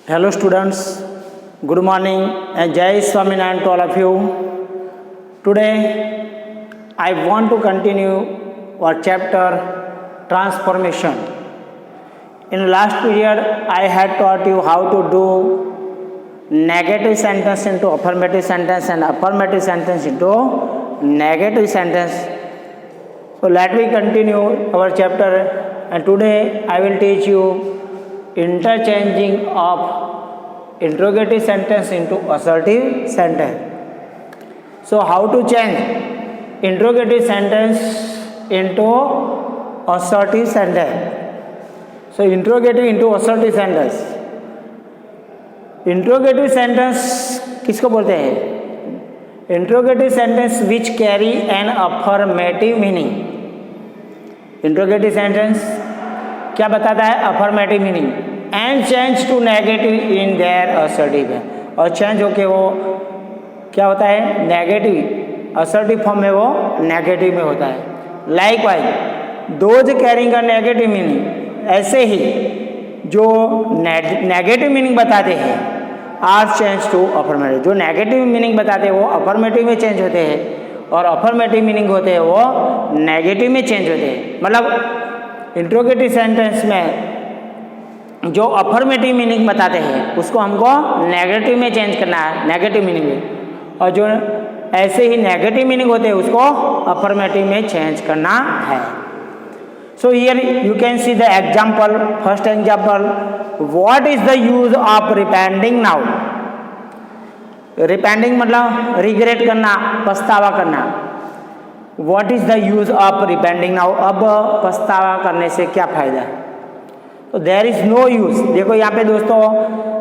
Hello students, good morning and Jai Swaminarayan to all of you. Today I want to continue our chapter transformation. In the last period I had taught you how to do negative sentence into affirmative sentence and affirmative sentence into negative sentence. So let me continue our chapter, and today I will teach you interchanging of interrogative sentence into assertive sentence. So how to change interrogative sentence into assertive sentence? So interrogative into assertive sentence. Interrogative sentence किसको बोलते हैं? Interrogative sentence which carry an affirmative meaning. Interrogative sentence क्या बताता है? Affirmative meaning. And change to negative in their assertive है, और change होके वो क्या होता है? नेगेटिव. असर्टिव फॉर्म में वो नेगेटिव में होता है. Likewise those carrying a negative meaning, ऐसे ही जो नेगेटिव मीनिंग बताते हैं आर चेंज टू अफर्मेटिव. जो नेगेटिव मीनिंग बताते हैं वो अफर्मेटिव में चेंज होते हैं, और अफर्मेटिव मीनिंग होते हैं वो नेगेटिव में चेंज होते हैं. मतलब इंट्रोगेटिव सेंटेंस में जो अफर्मेटिव मीनिंग बताते हैं उसको हमको नेगेटिव में चेंज करना है, नेगेटिव मीनिंग में, और जो ऐसे ही नेगेटिव मीनिंग होते हैं उसको अफर्मेटिव में चेंज करना है. So here you can see the example. First example, what is the use of repenting now? Repenting मतलब रिग्रेट करना, पछतावा करना. What is the use of repenting now? अब पछतावा करने से क्या फायदा? तो there is no use. देखो यहाँ पे दोस्तों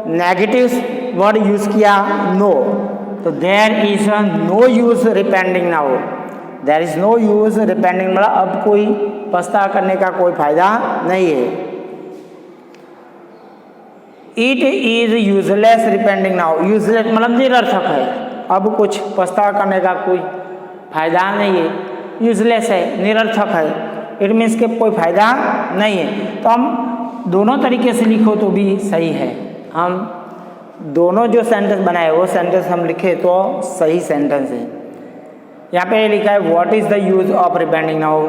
नेगेटिव वर्ड यूज किया, no. तो there is no use repenting now. There is no use repenting मतलब अब कोई पछतावा करने का कोई फायदा नहीं है. It is useless repenting now. Useless मतलब निरर्थक है, अब कुछ पछतावा करने का कोई फायदा नहीं है. यूजलेस है, निरर्थक है. इट मीन्स के कोई फायदा नहीं है. तो हम दोनों तरीके से लिखो तो भी सही है. हम दोनों जो सेंटेंस बनाए वो सेंटेंस हम लिखे तो सही सेंटेंस है. यहाँ पे लिखा है what is the use of repenting now.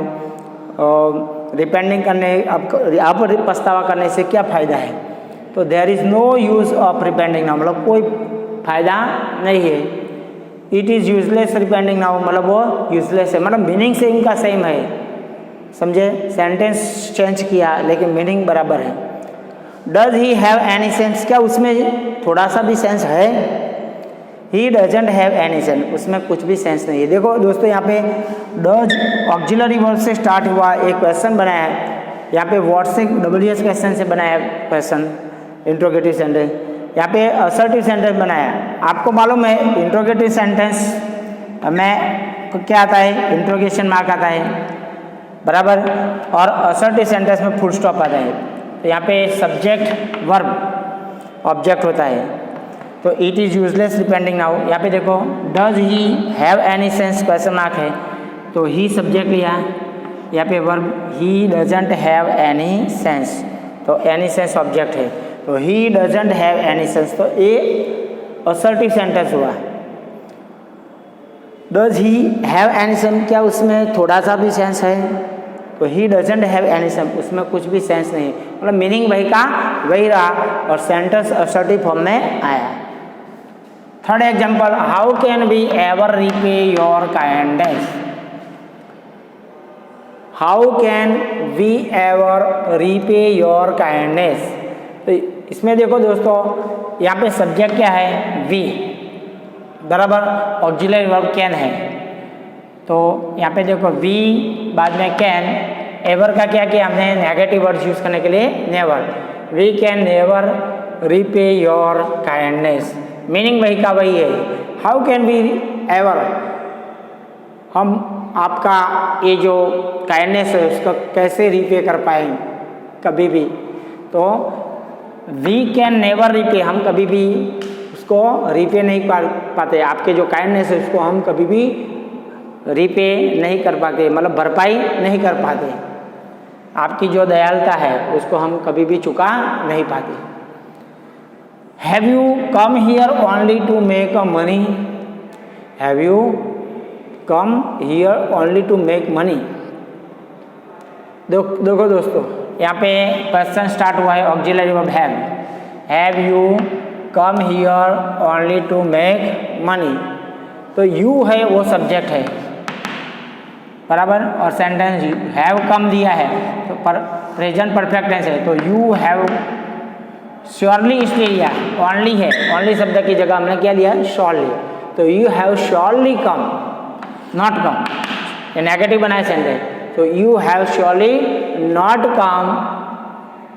Repenting करने अब पछतावा करने से क्या फ़ायदा है? तो there is no use of repenting now मतलब कोई फ़ायदा नहीं है. It is useless repenting now मतलब वो यूजलेस है, मतलब मीनिंग से इनका सेम है. समझे? सेंटेंस चेंज किया लेकिन मीनिंग बराबर है. Does he have any sense, क्या उसमें थोड़ा सा भी सेंस है? He doesn't have any sense, उसमें कुछ भी सेंस नहीं है. देखो दोस्तों यहाँ पे डज ऑक्सिलरी वर्ब से स्टार्ट हुआ, एक क्वेश्चन बनाया है. यहाँ पे व्हाट से WH क्वेश्चन से बनाया क्वेश्चन इंट्रोगेटिव सेंटेंस. यहाँ पे असर्टिव सेंटेंस बनाया. आपको मालूम है इंट्रोगेटिव सेंटेंस में क्या आता है? इंट्रोगेशन मार्क आता है, बराबर, और असर्टिव सेंटेंस में फुल स्टॉप आता है. तो यहाँ पे सब्जेक्ट वर्ब ऑब्जेक्ट होता है. तो it is useless repenting now. यहाँ पे देखो does he have any sense question mark है, तो ही सब्जेक्ट लिया. यहाँ पे verb he doesn't have any sense, तो एनी सेंस ऑब्जेक्ट है. तो he doesn't have any sense, तो ये असर्टिव सेंटेंस हुआ. Does he have any sense, क्या उसमें थोड़ा सा भी सेंस है? तो he doesn't have any sense, उसमें कुछ भी सेंस नहीं है, मतलब मीनिंग वही का वही रहा और सेंटेंस असर्टिव फॉर्म में आया. Third example, how can we ever repay your kindness. How can we ever repay your kindness. तो इसमें देखो दोस्तों यहाँ पे सब्जेक्ट क्या है? वी, बराबर, ऑक्सिलरी वर्ब कैन है. तो यहाँ पे देखो वी बाद में कैन. एवर का क्या किया हमने? नेगेटिव वर्ड्स यूज करने के लिए never. We can never repay your kindness, meaning वही का वही है. हाउ कैन वी एवर, हम आपका ये जो काइंडनेस है उसको कैसे रीपे कर पाएंगे कभी भी? तो वी कैन नेवर रीपे, हम कभी भी उसको रीपे नहीं पाते. आपके जो काइंडनेस है उसको हम कभी भी रीपे नहीं कर पाते, मतलब भरपाई नहीं कर पाते. आपकी जो दयालुता है उसको हम कभी भी चुका नहीं पाते. Have you come here only to make a money? Have you come here only to make money? देखो दोस्तों, यहाँ पे क्वेश्चन स्टार्ट हुआ है auxiliary verb have. Have you come here only to make money? तो यू है वो subject है, बराबर, और सेंटेंस हैव कम दिया है तो प्रेजेंट परफेक्ट टेंस है, तो यू हैव श्योरली इसलिए लिया, ओनली है, ओनली शब्द की जगह हमने क्या लिया? श्योरली। तो you have surely come, not come, ये नेगेटिव बनाए सेंटेंस, तो you have surely not come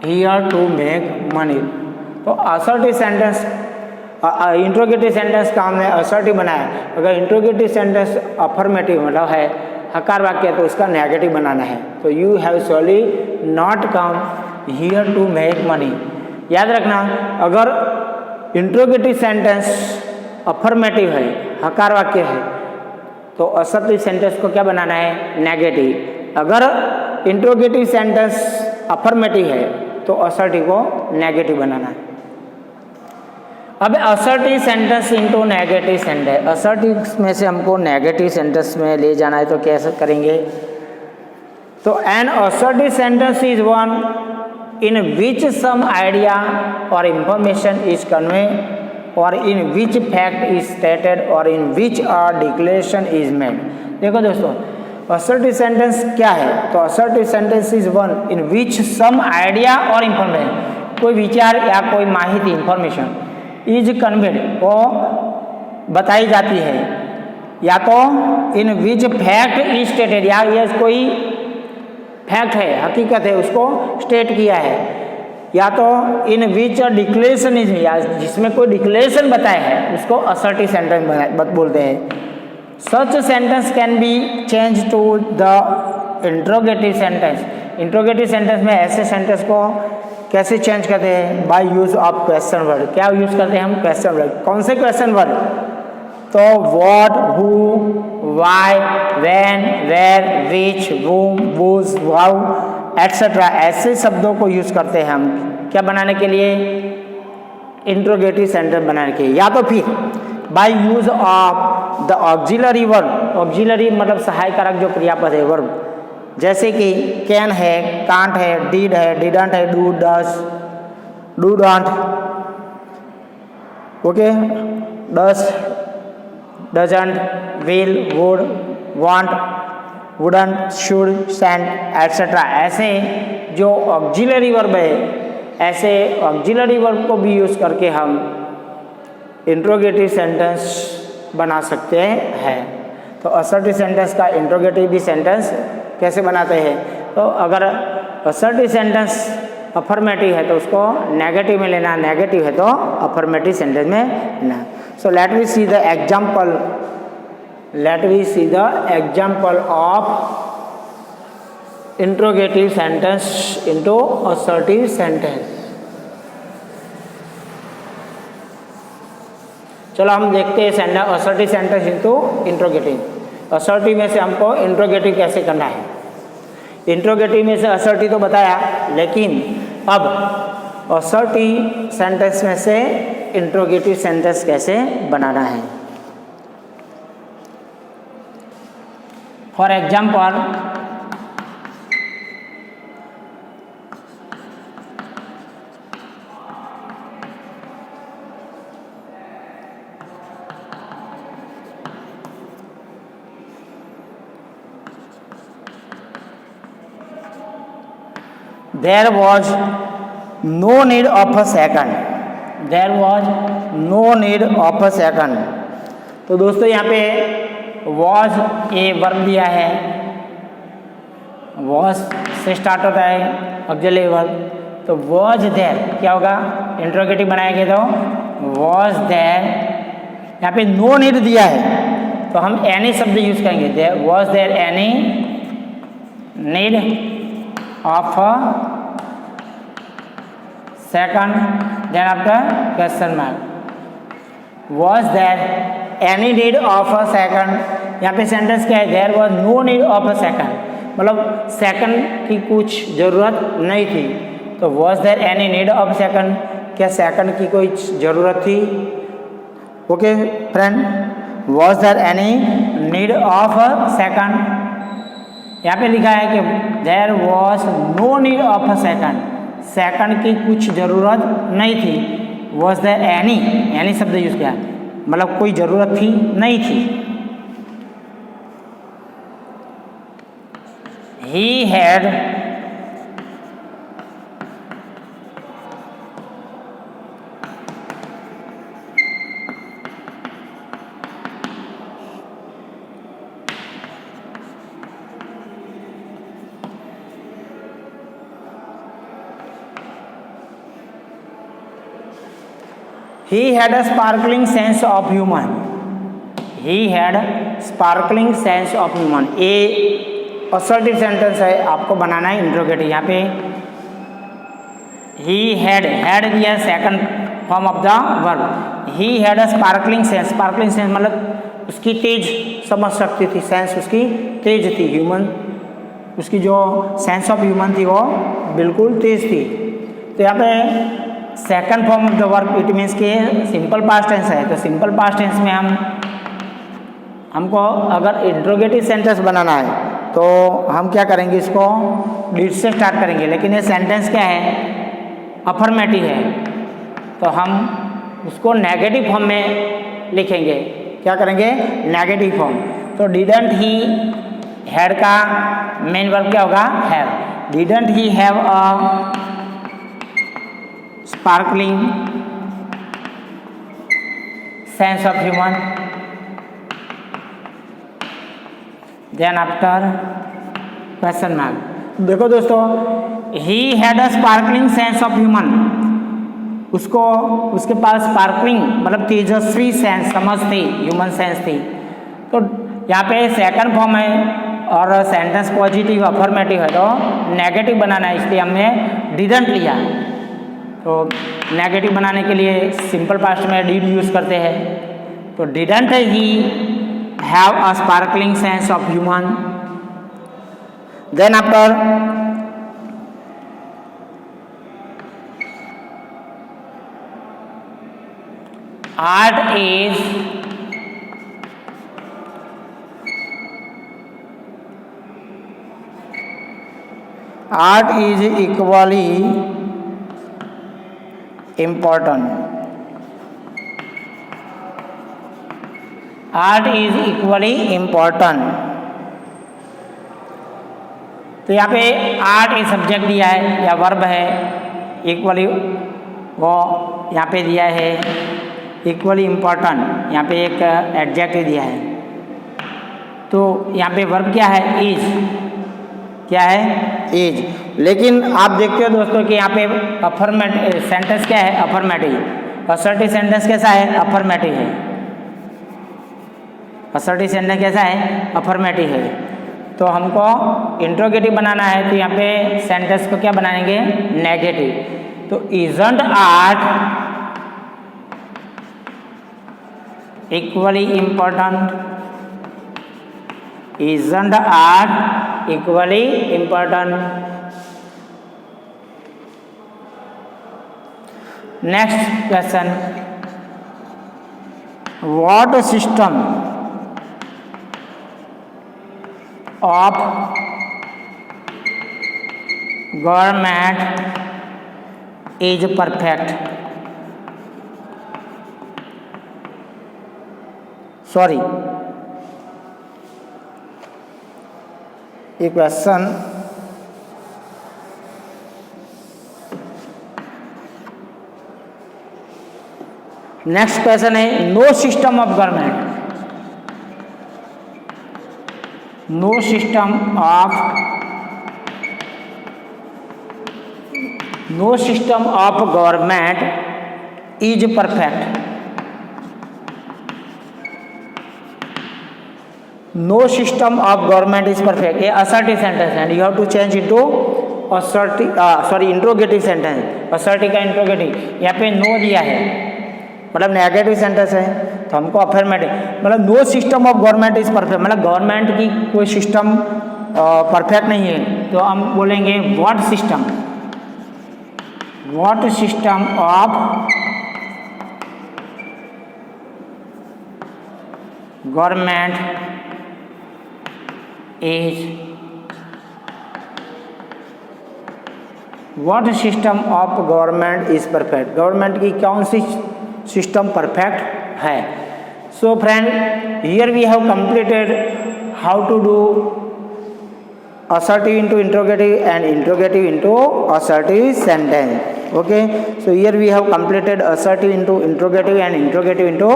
here to make money. तो असर्टिव सेंटेंस, इंट्रोगेटिव सेंटेंस का हमने असर्टिव बनाया। अगर इंट्रोगेटिव सेंटेंस अफर्मेटिव मतलब है, हकार वाक्य, तो इसका नेगेटिव बनाना है। तो you have surely not come here to make money. याद रखना, अगर इंट्रोगेटिव सेंटेंस अफर्मेटिव है, हकार वाक्य है, तो असर्टिव सेंटेंस को क्या बनाना है? नेगेटिव। अगर इंट्रोगेटिव सेंटेंस अफर्मेटिव है तो असर्टिव को नेगेटिव बनाना है। अब assertive sentence into negative sentence, assertive में से हमको नेगेटिव सेंटेंस में ले जाना है, तो कैसे करेंगे? तो an assertive sentence is one in which some idea or information is conveyed, or in which fact is stated, or in which a declaration is made। देखो दोस्तों, assertive sentence क्या है? तो assertive sentence is one in which some idea or information, कोई विचार या कोई माहिती इंफॉर्मेशन is conveyed, वो बताई जाती है, या तो in which fact is stated, या ये कोई फैक्ट है, हकीकत है, उसको स्टेट किया है, या तो इन विच डिक्लेरेशन इज, या जिसमें कोई डिक्लेरेशन बताया है, उसको असर्टिव सेंटेंस बोलते हैं। Such sentence can be change to the interrogative sentence. Interrogative sentence में ऐसे सेंटेंस को कैसे चेंज करते हैं? By use of question word. क्या यूज करते हैं हम? Question word. कौन से क्वेश्चन वर्ड? तो what, who, why, when, where, which, whom, whose, how, etcetera, ऐसे शब्दों को यूज करते हैं हम क्या बनाने के लिए? इंट्रोगेटिव सेंटेंस बनाने के लिए। या तो फिर bye use of the auxiliary verb. Auxiliary मतलब सहायक कारक जो क्रियापद है, वर्ब, जैसे कि कैन है, कांट है, डिड है, डिडंट है, do, does, do don't, okay, does, doesn't, will, would, want, wouldn't, should, send, etc. ऐसे जो ऑक्सिलरी वर्ब है, ऐसे ऑक्सिलरी वर्ब को भी यूज़ करके हम इंट्रोगेटिव सेंटेंस बना सकते हैं। तो असर्टिव सेंटेंस का इंट्रोगेटिव भी सेंटेंस कैसे बनाते हैं? तो अगर असर्टिव सेंटेंस अफर्मेटिव है तो उसको नेगेटिव में लेना, नेगेटिव है तो अफर्मेटिव सेंटेंस में लेना। So let me see the example. Let me see the example of interrogative sentence into assertive sentence. चलो हम देखते हैं sentence assertive sentence into interrogative. Assertive में से हमको इंट्रोगेटिव कैसे करना है? इंट्रोगेटिव में से असर्टिव तो बताया, लेकिन अब असर्टिव सेंटेंस में से इंट्रोगेटिव सेंटेंस कैसे बनाना है? For example, there was no need of a second. There was no need of a second. तो दोस्तों यहाँ पे was ए वर्ब दिया है, was से स्टार्ट होता है ऑक्सिलरी वर्ब, तो was there क्या होगा? इंट्रोगेटिव बनाएंगे तो was there। यहाँ पे no need दिया है तो हम any शब्द यूज करेंगे। there was there any need of a second, then after question mark। was there any need of a second। यहाँ पे सेंटेंस क्या है? there was no need of a second, मतलब सेकंड की कुछ ज़रूरत नहीं थी। तो was there any need of second, क्या सेकंड की कोई ज़रूरत थी? Okay friend, was there any need of second? यहाँ पे लिखा है कि there was no need of a second, second की कुछ ज़रूरत नहीं थी। वॉज देयर एनी शब्द यूज़ किया, मतलब कोई ज़रूरत थी नहीं थी। He had a sparkling sense of humor. He had sparkling sense of humor. A assertive sentence है, आपको बनाना है इंट्रोगेटिव। यहाँ पे ही हैड दिया second form of the verb. He had a sparkling sense, sparkling sense मतलब उसकी तेज समझ शक्ति थी, सेंस उसकी तेज थी, ह्यूमन उसकी जो सेंस ऑफ ह्यूमन थी वो बिल्कुल तेज थी। तो यहाँ पे second form of the verb it means के सिंपल पास्ट टेंस है। तो सिंपल पास्ट टेंस में हमको अगर इंट्रोगेटिव सेंटेंस बनाना है तो हम क्या करेंगे, इसको डिड से स्टार्ट करेंगे, लेकिन ये सेंटेंस क्या है, अफर्मेटिव है, तो हम उसको नेगेटिव फॉर्म में लिखेंगे। क्या करेंगे, नेगेटिव फॉर्म। तो डिडंट ही हैड का मेन वर्ब क्या होगा, have. Didn't he have a sparkling sense of human. Then after question mark. देखो दोस्तों, he had a sparkling sense of human, उसके पास स्पार्कलिंग मतलब तेजस्वी सेंस, समझ थी, ह्यूमन सेंस थी। तो यहाँ पे सेकंड फॉर्म है और सेंटेंस पॉजिटिव अफर्मेटिव है, तो नेगेटिव बनाना है, इसलिए हमने डिडंट लिया। तो नेगेटिव बनाने के लिए सिंपल पास्ट में डिड यूज़ करते हैं। तो didn't he have a sparkling sense of humor. Then after art is equally important. Art is equally important. तो यहाँ पे आर्ट एक सब्जेक्ट दिया है या वर्ब है, इक्वली वो यहाँ पे दिया है इक्वली इम्पॉर्टेंट, यहाँ पे एक एडजेक्टिव दिया है। तो यहाँ पे वर्ब क्या है, इज, क्या है, इज। लेकिन आप देखते हो दोस्तों कि यहाँ पे अफर्मेटिव सेंटेंस क्या है, अफर्मेटिव। असर्टिव सेंटेंस कैसा है, अफर्मेटिव है। असर्टिव सेंटेंस कैसा है, अफर्मेटिव है। तो हमको इंट्रोगेटिव बनाना है, तो यहाँ पे सेंटेंस को क्या बनाएंगे, नेगेटिव। तो isn't art equally important, isn't art equally important. Next question, what system of government is perfect? Sorry, ये क्वेश्चन नेक्स्ट क्वेश्चन है, no system of government, no system of government is perfect. No system of government is perfect. ये assertive sentence and you have to change into interrogative sentence. assertive का interrogative, यहाँ पे no दिया है मतलब negative sentence है, तो हमको अफर्मेटिव मतलब no system of government is perfect, मतलब गवर्नमेंट की कोई सिस्टम परफेक्ट नहीं है। तो हम बोलेंगे what system, what system of government is what system of government is perfect, government की कौन सी सिस्टम परफेक्ट है. So friend, here we have completed how to do assertive into interrogative and interrogative into assertive sentence. Okay, so here we have completed assertive into interrogative and interrogative into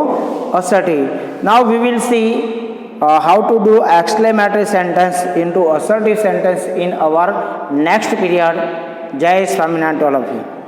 assertive. Now we will see how to do exclamatory sentence into assertive sentence in our next period. Jai Swaminarayan to all of you.